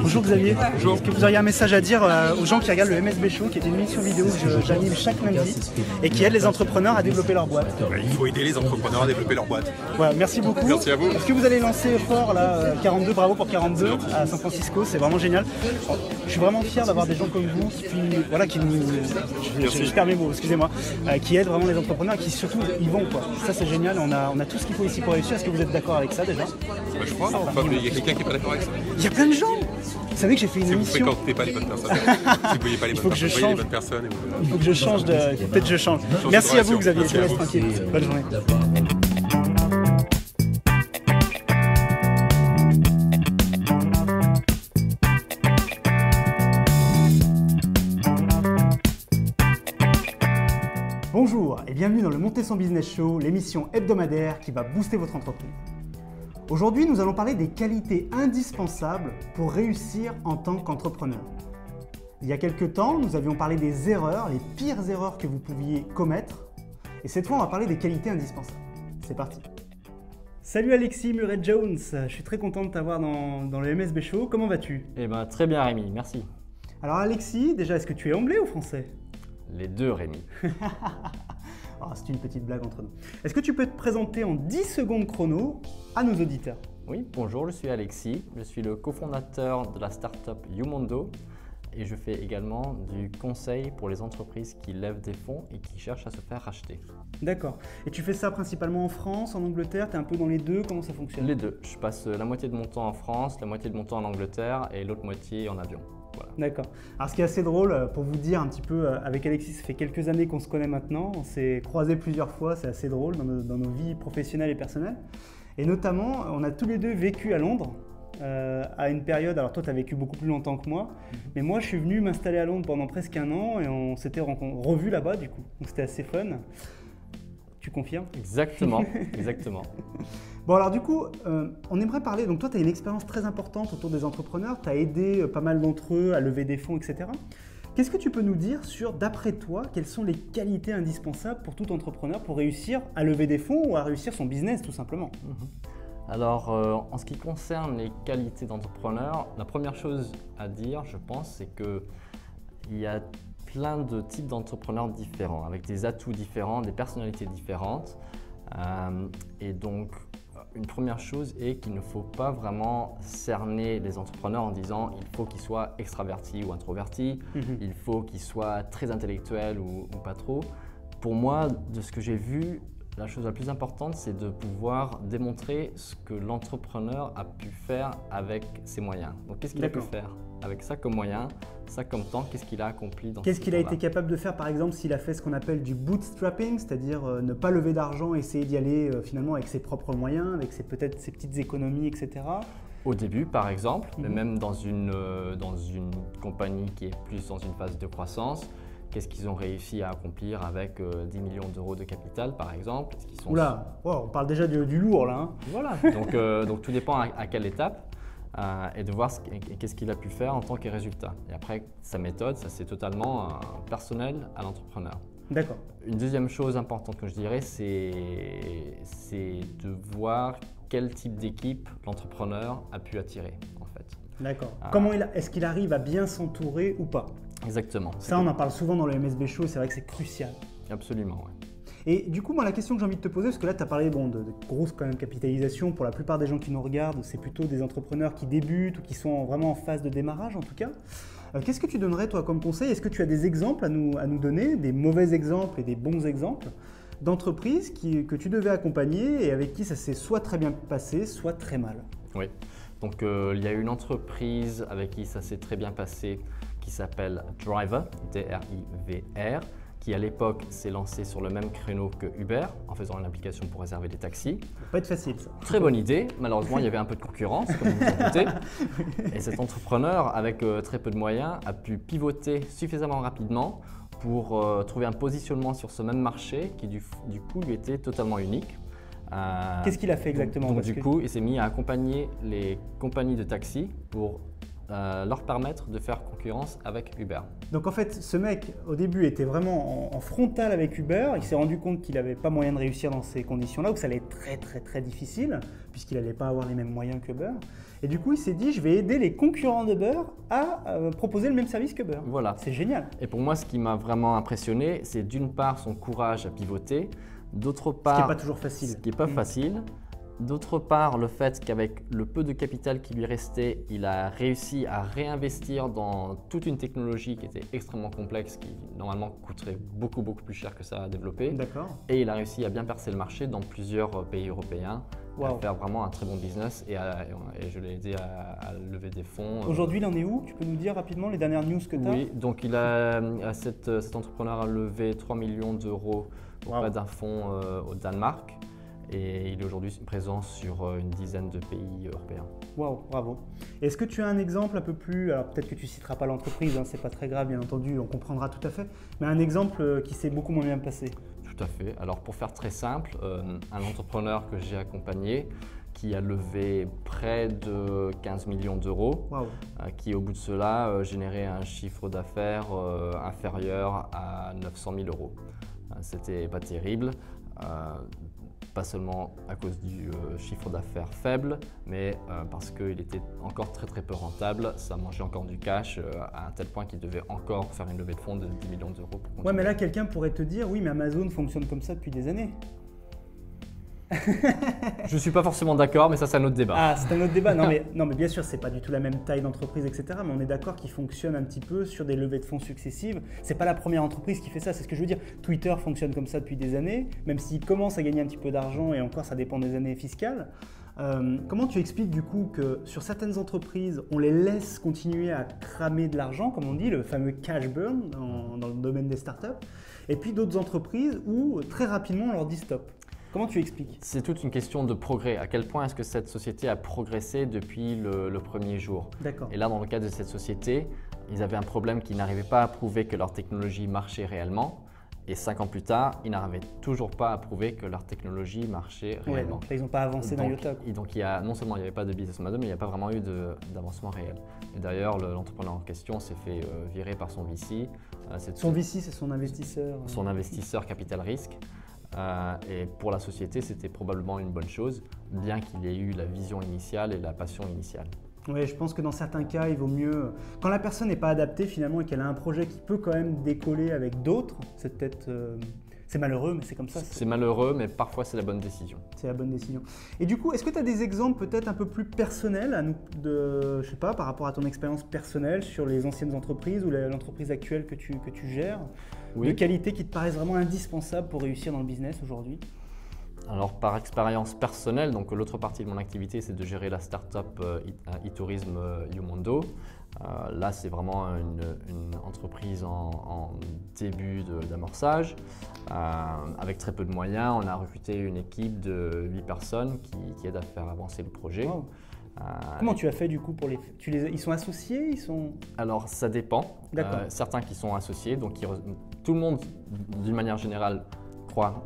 Bonjour Xavier. Bonjour. Est-ce que vous auriez un message à dire aux gens qui regardent le MSB Show, qui est une émission vidéo que j'anime chaque lundi et qui aide les entrepreneurs à développer leur boîte? Il faut aider les entrepreneurs à développer leur boîte. Voilà, merci beaucoup. Merci à vous. Est-ce que vous allez lancer fort là, 42, bravo pour 42 à San Francisco, c'est vraiment génial. Je suis vraiment fier d'avoir des gens comme vous qui nous, je perds mes mots, excusez-moi, qui aident vraiment les entrepreneurs et qui surtout y vont quoi. Ça c'est génial, on a tout ce qu'il faut ici pour réussir. Est-ce que vous êtes d'accord avec ça déjà? Je crois, il y a quelqu'un qui n'est pas d'accord avec ça. Il y a plein de gens. Vous savez que j'ai fait une émission. Si vous ne fréquentez pas les bonnes personnes, si vous ne voyez pas les bonnes personnes, voyez les bonnes personnes. Il faut que je change de. Peut-être je change. Merci à vous Xavier, je vous laisse tranquille. Bonne journée. Bonjour et bienvenue dans le Monter son Business Show, l'émission hebdomadaire qui va booster votre entreprise. Aujourd'hui, nous allons parler des qualités indispensables pour réussir en tant qu'entrepreneur. Il y a quelques temps, nous avions parlé des erreurs, les pires erreurs que vous pouviez commettre. Et cette fois, on va parler des qualités indispensables. C'est parti. Salut Alexis Muret-Jones, je suis très content de t'avoir dans le MSB Show. Comment vas-tu? Eh ben, très bien Rémi, merci. Alors Alexis, déjà, est-ce que tu es anglais ou français? Les deux Rémi. Oh, c'est une petite blague entre nous. Est-ce que tu peux te présenter en 10 secondes chrono à nos auditeurs? Oui, bonjour, je suis Alexis, je suis le cofondateur de la startup YouMondo et je fais également du conseil pour les entreprises qui lèvent des fonds et qui cherchent à se faire racheter. D'accord. Et tu fais ça principalement en France, en Angleterre? Tu es un peu dans les deux? Comment ça fonctionne? Les deux. Je passe la moitié de mon temps en France, la moitié de mon temps en Angleterre et l'autre moitié en avion. Voilà. D'accord. Alors ce qui est assez drôle, pour vous dire un petit peu, avec Alexis, ça fait quelques années qu'on se connaît maintenant, on s'est croisés plusieurs fois, c'est assez drôle dans nos vies professionnelles et personnelles. Et notamment, on a tous les deux vécu à Londres, à une période, alors toi tu as vécu beaucoup plus longtemps que moi, mais moi je suis venu m'installer à Londres pendant presque un an et on s'était revus là-bas du coup, donc c'était assez fun. Tu confirmes? Exactement, exactement. Bon alors du coup, on aimerait parler, donc toi tu as une expérience très importante autour des entrepreneurs, tu as aidé pas mal d'entre eux à lever des fonds, etc. Qu'est-ce que tu peux nous dire sur, d'après toi, quelles sont les qualités indispensables pour tout entrepreneur pour réussir à lever des fonds ou à réussir son business tout simplement? Alors, en ce qui concerne les qualités d'entrepreneur, la première chose à dire, je pense, c'est qu'il y a plein de types d'entrepreneurs différents, avec des atouts différents, des personnalités différentes. Et donc, une première chose est qu'il ne faut pas vraiment cerner les entrepreneurs en disant il faut qu'ils soient extravertis ou introvertis, il faut qu'ils soient très intellectuels ou pas trop. Pour moi, de ce que j'ai vu, la chose la plus importante, c'est de pouvoir démontrer ce que l'entrepreneur a pu faire avec ses moyens. Donc, qu'est-ce qu'il a pu faire avec ça comme moyen, ça comme temps, qu'est-ce qu'il a accompli dans Qu'est-ce qu'il a été capable de faire, par exemple, s'il a fait ce qu'on appelle du bootstrapping, c'est-à-dire ne pas lever d'argent, essayer d'y aller finalement avec ses propres moyens, avec peut-être ses petites économies, etc. Au début, par exemple, mais même dans une compagnie qui est plus dans une phase de croissance, qu'est-ce qu'ils ont réussi à accomplir avec 10 millions d'euros de capital, par exemple? Oula, on parle déjà du lourd là. Hein. Voilà, donc tout dépend à quelle étape et de voir qu'est-ce qu'il a pu faire en tant que résultat. Et après, sa méthode, ça c'est totalement personnel à l'entrepreneur. D'accord. Une deuxième chose importante que je dirais, c'est de voir quel type d'équipe l'entrepreneur a pu attirer en fait. D'accord. Est-ce qu'il arrive à bien s'entourer ou pas? Exactement. Ça, on en parle souvent dans le MSB Show, c'est vrai que c'est crucial. Absolument, oui. Et du coup, moi, la question que j'ai envie de te poser, parce que là, tu as parlé de grosse quand même capitalisation, pour la plupart des gens qui nous regardent, c'est plutôt des entrepreneurs qui débutent ou qui sont vraiment en phase de démarrage en tout cas. Qu'est-ce que tu donnerais toi comme conseil? Est-ce que tu as des exemples à nous donner, des mauvais exemples et des bons exemples d'entreprises que tu devais accompagner et avec qui ça s'est soit très bien passé, soit très mal? Oui, donc il y a une entreprise avec qui ça s'est très bien passé qui s'appelle Driver, D-R-I-V-R, qui à l'époque s'est lancé sur le même créneau que Uber en faisant une application pour réserver des taxis. Ça va pas être facile ça. Très bonne idée, malheureusement il y avait un peu de concurrence comme vous vous en doutez. Et cet entrepreneur avec très peu de moyens a pu pivoter suffisamment rapidement pour trouver un positionnement sur ce même marché qui du coup lui était totalement unique. Qu'est-ce qu'il a fait exactement? Du coup, il s'est mis à accompagner les compagnies de taxi pour leur permettre de faire concurrence avec Uber. Donc en fait, ce mec, au début, était vraiment en frontal avec Uber. Il s'est rendu compte qu'il n'avait pas moyen de réussir dans ces conditions-là, ou que ça allait être très très très difficile, puisqu'il n'allait pas avoir les mêmes moyens qu'Uber. Et du coup, il s'est dit, je vais aider les concurrents d'Uber à proposer le même service qu'Uber. Voilà. C'est génial. Et pour moi, ce qui m'a vraiment impressionné, c'est d'une part son courage à pivoter, d'autre part… Ce qui n'est pas toujours facile. Ce qui n'est pas facile. D'autre part, le fait qu'avec le peu de capital qui lui restait, il a réussi à réinvestir dans toute une technologie qui était extrêmement complexe, qui normalement coûterait beaucoup plus cher que ça à développer. D'accord. Et il a réussi à bien percer le marché dans plusieurs pays européens, à faire vraiment un très bon business et je l'ai aidé à lever des fonds. Aujourd'hui, il en est où? Tu peux nous dire rapidement les dernières news que tu as? Oui, donc cet entrepreneur a levé 3 millions d'euros auprès d'un fonds au Danemark. Et il est aujourd'hui présent sur une dizaine de pays européens. Waouh, bravo. Est-ce que tu as un exemple un peu plus, alors peut-être que tu ne citeras pas l'entreprise, hein, c'est pas très grave bien entendu, on comprendra tout à fait, mais un exemple qui s'est beaucoup moins bien passé? Tout à fait. Alors pour faire très simple, un entrepreneur que j'ai accompagné qui a levé près de 15 millions d'euros, qui au bout de cela générait un chiffre d'affaires inférieur à 900 000 euros. C'était pas terrible. Pas seulement à cause du chiffre d'affaires faible, mais parce qu'il était encore très peu rentable, ça mangeait encore du cash à un tel point qu'il devait encore faire une levée de fonds de 10 millions d'euros. Ouais, mais là, quelqu'un pourrait te dire, oui, mais Amazon fonctionne comme ça depuis des années. Je ne suis pas forcément d'accord, mais ça, c'est un autre débat. Ah, c'est un autre débat. Non, mais bien sûr, c'est pas du tout la même taille d'entreprise, etc. Mais on est d'accord qu'il fonctionne un petit peu sur des levées de fonds successives. C'est pas la première entreprise qui fait ça, c'est ce que je veux dire. Twitter fonctionne comme ça depuis des années, même s'il commence à gagner un petit peu d'argent, et encore, ça dépend des années fiscales. Comment tu expliques du coup que sur certaines entreprises, on les laisse continuer à cramer de l'argent, comme on dit, le fameux cash burn dans le domaine des startups, et puis d'autres entreprises où très rapidement on leur dit stop? Comment tu expliques? C'est toute une question de progrès. À quel point est-ce que cette société a progressé depuis le premier jour? D'accord. Et là, dans le cas de cette société, ils avaient un problème qu'ils n'arrivaient pas à prouver que leur technologie marchait réellement. Et 5 ans plus tard, ils n'arrivaient toujours pas à prouver que leur technologie marchait réellement. Donc là, ils n'ont pas avancé d'un iota. Donc non seulement il n'y avait pas de business model, mais il n'y a pas vraiment eu d'avancement réel. Et d'ailleurs, l'entrepreneur en question s'est fait virer par son VC. Son VC, c'est son investisseur? Son investisseur capital risque. Et pour la société, c'était probablement une bonne chose, bien qu'il y ait eu la vision initiale et la passion initiale. Oui, je pense que dans certains cas, il vaut mieux… Quand la personne n'est pas adaptée finalement et qu'elle a un projet qui peut quand même décoller avec d'autres, c'est peut-être… c'est malheureux, mais c'est comme ça. C'est malheureux, mais parfois c'est la bonne décision. C'est la bonne décision. Et du coup, est-ce que tu as des exemples peut-être un peu plus personnels à nous, je sais pas, par rapport à ton expérience personnelle sur les anciennes entreprises ou l'entreprise actuelle que tu gères, de qualités qui te paraissent vraiment indispensables pour réussir dans le business aujourd'hui? Alors par expérience personnelle, donc l'autre partie de mon activité, c'est de gérer la start-up e-tourisme Youmondo. Là, c'est vraiment une entreprise en début d'amorçage. Avec très peu de moyens, on a recruté une équipe de 8 personnes qui aident à faire avancer le projet. Wow. Comment tu as fait du coup pour ils sont associés, Alors ça dépend. Certains qui sont associés, donc tout le monde d'une manière générale croit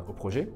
au projet.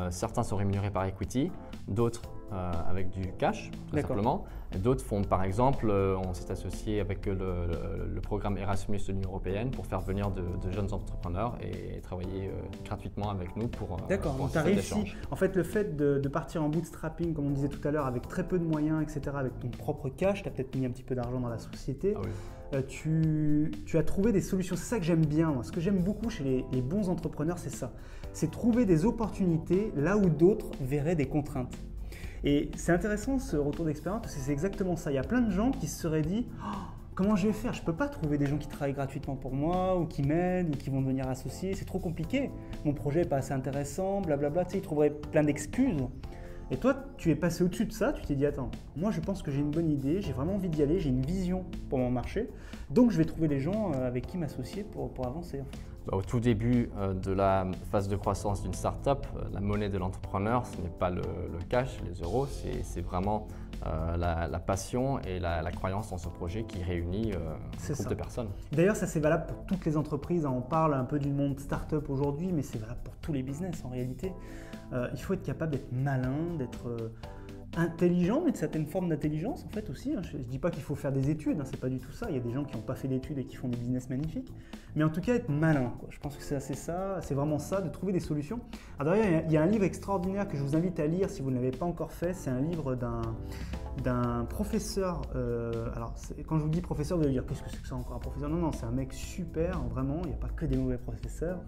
Certains sont rémunérés par equity, d'autres avec du cash, tout simplement. D'autres font, par exemple, on s'est associé avec le programme Erasmus de l'Union européenne pour faire venir de jeunes entrepreneurs et travailler gratuitement avec nous pour… D'accord, donc tu as réussi. En fait, le fait de partir en bootstrapping, comme on disait tout à l'heure, avec très peu de moyens, etc., avec ton propre cash, tu as peut-être mis un petit peu d'argent dans la société. Ah oui. Tu as trouvé des solutions. C'est ça que j'aime bien. Moi. Ce que j'aime beaucoup chez les bons entrepreneurs, c'est ça. C'est trouver des opportunités là où d'autres verraient des contraintes. Et c'est intéressant ce retour d'expérience parce que c'est exactement ça. Il y a plein de gens qui se seraient dit comment je vais faire? Je ne peux pas trouver des gens qui travaillent gratuitement pour moi ou qui m'aident ou qui vont devenir associés. C'est trop compliqué. Mon projet n'est pas assez intéressant, blablabla. Tu sais, ils trouveraient plein d'excuses. Et toi, tu es passé au-dessus de ça. Tu t'es dit attends, moi je pense que j'ai une bonne idée, j'ai vraiment envie d'y aller, j'ai une vision pour mon marché. Donc je vais trouver des gens avec qui m'associer pour avancer. Au tout début de la phase de croissance d'une start-up, la monnaie de l'entrepreneur, ce n'est pas le cash, les euros, c'est vraiment la passion et la croyance dans ce projet qui réunit un groupe de personnes. D'ailleurs, ça c'est valable pour toutes les entreprises. On parle un peu du monde start-up aujourd'hui, mais c'est valable pour tous les business en réalité. Il faut être capable d'être malin, intelligent, mais de certaines formes d'intelligence en fait aussi. Je ne dis pas qu'il faut faire des études, c'est pas du tout ça. Il y a des gens qui n'ont pas fait d'études et qui font des business magnifiques. Mais en tout cas, être malin, quoi. Je pense que c'est ça, c'est vraiment ça, de trouver des solutions. Alors d'ailleurs, il y a un livre extraordinaire que je vous invite à lire si vous ne l'avez pas encore fait. C'est un livre d'un professeur. Quand je vous dis professeur, vous allez dire qu'est-ce que c'est que ça encore un professeur? Non, c'est un mec super, vraiment. Il n'y a pas que des mauvais professeurs.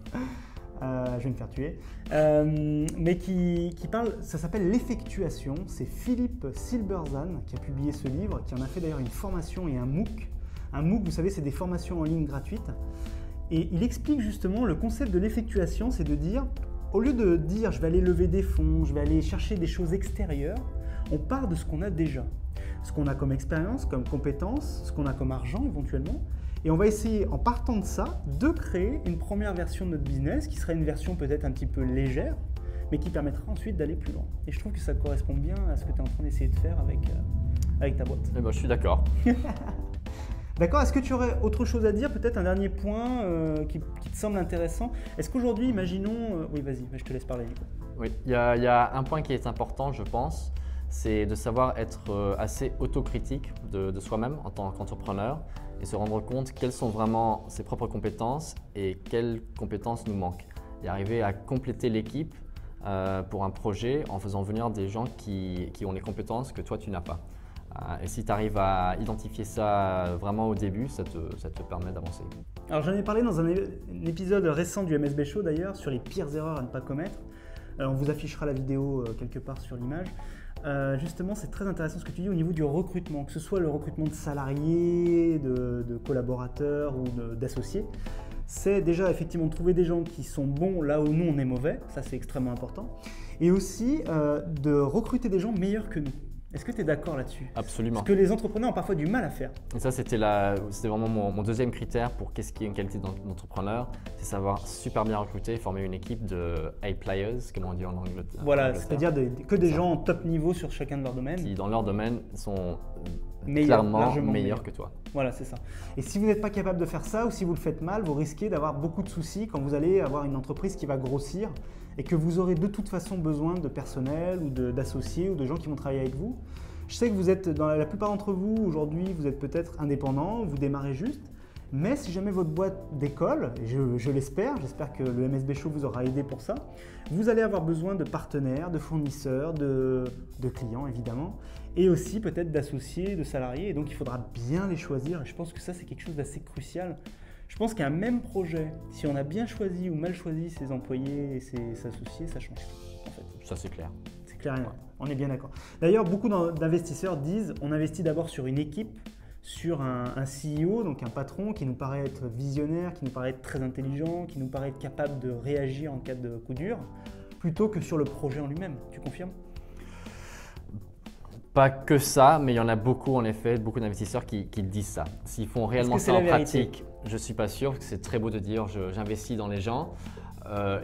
Je vais me faire tuer. Mais qui parle, ça s'appelle l'effectuation. C'est Philippe Silberzan qui a publié ce livre, qui en a fait d'ailleurs une formation et un MOOC. Un MOOC, vous savez, c'est des formations en ligne gratuites. Et il explique justement le concept de l'effectuation, c'est de dire, au lieu de dire je vais aller lever des fonds, je vais aller chercher des choses extérieures, on part de ce qu'on a déjà. Ce qu'on a comme expérience, comme compétences, ce qu'on a comme argent éventuellement. Et on va essayer, en partant de ça, de créer une première version de notre business qui serait une version peut-être un petit peu légère, mais qui permettra ensuite d'aller plus loin. Et je trouve que ça correspond bien à ce que tu es en train d'essayer de faire avec ta boîte. Eh ben, je suis d'accord. D'accord, est-ce que tu aurais autre chose à dire, peut-être un dernier point qui te semble intéressant? Est-ce qu'aujourd'hui, imaginons… Oui, vas-y, je te laisse parler. Oui, il y a un point qui est important, je pense, c'est de savoir être assez autocritique de soi-même en tant qu'entrepreneur et se rendre compte quelles sont vraiment ses propres compétences et quelles compétences nous manquent. Et arriver à compléter l'équipe pour un projet en faisant venir des gens qui ont les compétences que toi tu n'as pas. Et si tu arrives à identifier ça vraiment au début, ça te permet d'avancer. Alors j'en ai parlé dans un épisode récent du MSB Show d'ailleurs sur les pires erreurs à ne pas commettre. On vous affichera la vidéo quelque part sur l'image. Justement, c'est très intéressant ce que tu dis au niveau du recrutement, que ce soit le recrutement de salariés, de collaborateurs ou d'associés. C'est déjà effectivement de trouver des gens qui sont bons là où nous on est mauvais, ça c'est extrêmement important. Et aussi de recruter des gens meilleurs que nous. Est-ce que tu es d'accord là-dessus? Absolument. Parce que les entrepreneurs ont parfois du mal à faire. Et ça, c'était vraiment mon deuxième critère pour qu'est-ce qui est une qualité d'entrepreneur, c'est savoir super bien recruter et former une équipe de A-players, comme on dit en Angleterre. Voilà, c'est-à-dire que des gens en top niveau sur chacun de leur domaine. Qui, dans leur domaine, sont clairement meilleurs que toi. Voilà, c'est ça. Et si vous n'êtes pas capable de faire ça ou si vous le faites mal, vous risquez d'avoir beaucoup de soucis quand vous allez avoir une entreprise qui va grossir et que vous aurez de toute façon besoin de personnel ou d'associés ou de gens qui vont travailler avec vous. Je sais que vous êtes, dans la plupart d'entre vous, aujourd'hui, vous êtes peut-être indépendant, vous démarrez juste, mais si jamais votre boîte décolle, et je l'espère, j'espère que le MSB Show vous aura aidé pour ça, vous allez avoir besoin de partenaires, de fournisseurs, de clients évidemment, et aussi peut-être d'associés, de salariés, et donc il faudra bien les choisir, et je pense que ça c'est quelque chose d'assez crucial. Je pense qu'un même projet, si on a bien choisi ou mal choisi ses employés et ses associés, ça change tout en fait. Ça c'est clair. C'est clair et net, on est bien d'accord. D'ailleurs, beaucoup d'investisseurs disent on investit d'abord sur une équipe, sur un CEO, donc un patron qui nous paraît être visionnaire, qui nous paraît être très intelligent, qui nous paraît être capable de réagir en cas de coup dur, plutôt que sur le projet en lui-même. Tu confirmes? Pas que ça, mais il y en a beaucoup en effet, beaucoup d'investisseurs qui disent ça. S'ils font réellement ça en pratique, je ne suis pas sûr, parce que c'est très beau de dire j'investis dans les gens.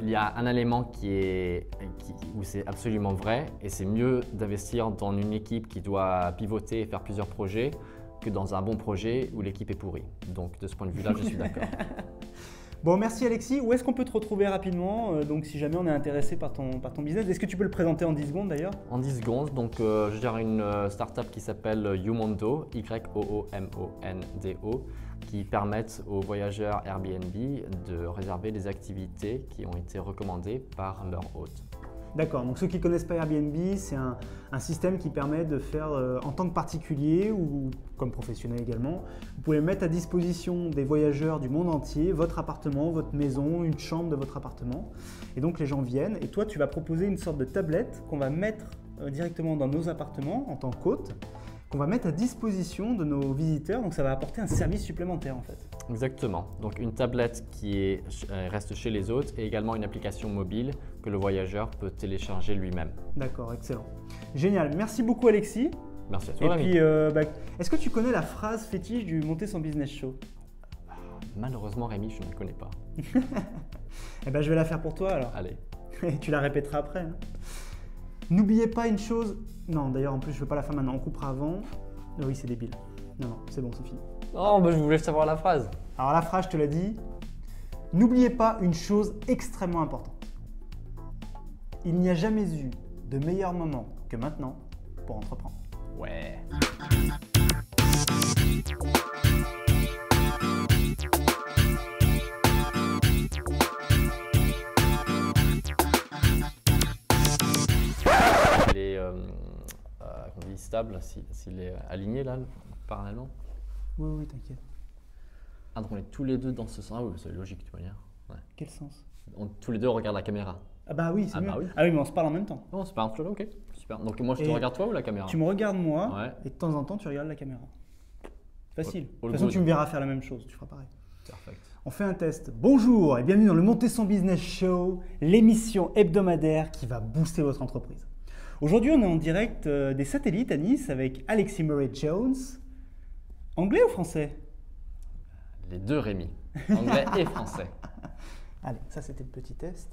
Il y a un élément où c'est absolument vrai, et c'est mieux d'investir dans une équipe qui doit pivoter et faire plusieurs projets que dans un bon projet où l'équipe est pourrie. Donc de ce point de vue-là, je suis d'accord. Bon, merci Alexis. Où est-ce qu'on peut te retrouver rapidement? Donc si jamais on est intéressé par ton business, est-ce que tu peux le présenter en 10 secondes d'ailleurs? En 10 secondes, donc je gère une startup qui s'appelle Youmondo, Y-O-O-M-O-N-D-O, qui permettent aux voyageurs Airbnb de réserver des activités qui ont été recommandées par leur hôte. D'accord, donc ceux qui ne connaissent pas Airbnb, c'est un système qui permet de faire en tant que particulier ou comme professionnel également, vous pouvez mettre à disposition des voyageurs du monde entier votre appartement, votre maison, une chambre de votre appartement. Et donc les gens viennent et toi tu vas proposer une sorte de tablette qu'on va mettre directement dans nos appartements en tant qu'hôte, qu'on va mettre à disposition de nos visiteurs, donc ça va apporter un service supplémentaire en fait. Exactement, donc une tablette qui reste chez les hôtes et également une application mobile que le voyageur peut télécharger lui-même. D'accord, excellent. Génial, merci beaucoup Alexis. Merci à toi. Et puis, est-ce que tu connais la phrase fétiche du Monter son Business Show? Malheureusement Rémi, je ne la connais pas. Eh ben, je vais la faire pour toi alors. Allez. Et tu la répéteras après. Hein. N'oubliez pas une chose… Non, d'ailleurs, en plus, je ne veux pas la faire maintenant, on coupera avant. Oh, oui, c'est débile. Non, c'est bon, c'est fini. Oh, bah, je voulais savoir la phrase. Alors, la phrase, je te l'ai dit. N'oubliez pas une chose extrêmement importante. Il n'y a jamais eu de meilleur moment que maintenant pour entreprendre. Ouais. Il est on dit stable, s'il est aligné là, parallèlement. Oui, oui, t'inquiète. Ah, donc on est tous les deux dans ce sens. Ah oui, c'est logique, tu vois. Ouais. Quel sens? Tous les deux on regarde la caméra. Ah bah oui, c'est mieux. bah oui. Ah oui, mais on se parle en même temps. Non, c'est pas un flot, ok. Super. Donc moi je te Et regarde toi ou la caméra? Tu me regardes moi, Ouais. et de temps en temps tu regardes la caméra. Facile. All De toute façon, good. tu me verras faire la même chose, tu feras pareil. Perfect. On fait un test. Bonjour et bienvenue dans le Monter son Business Show, l'émission hebdomadaire qui va booster votre entreprise. Aujourd'hui, on est en direct des satellites à Nice avec Alexis Murray-Jones. Anglais ou français? Les deux Rémi, anglais et français. Allez, ça c'était le petit test.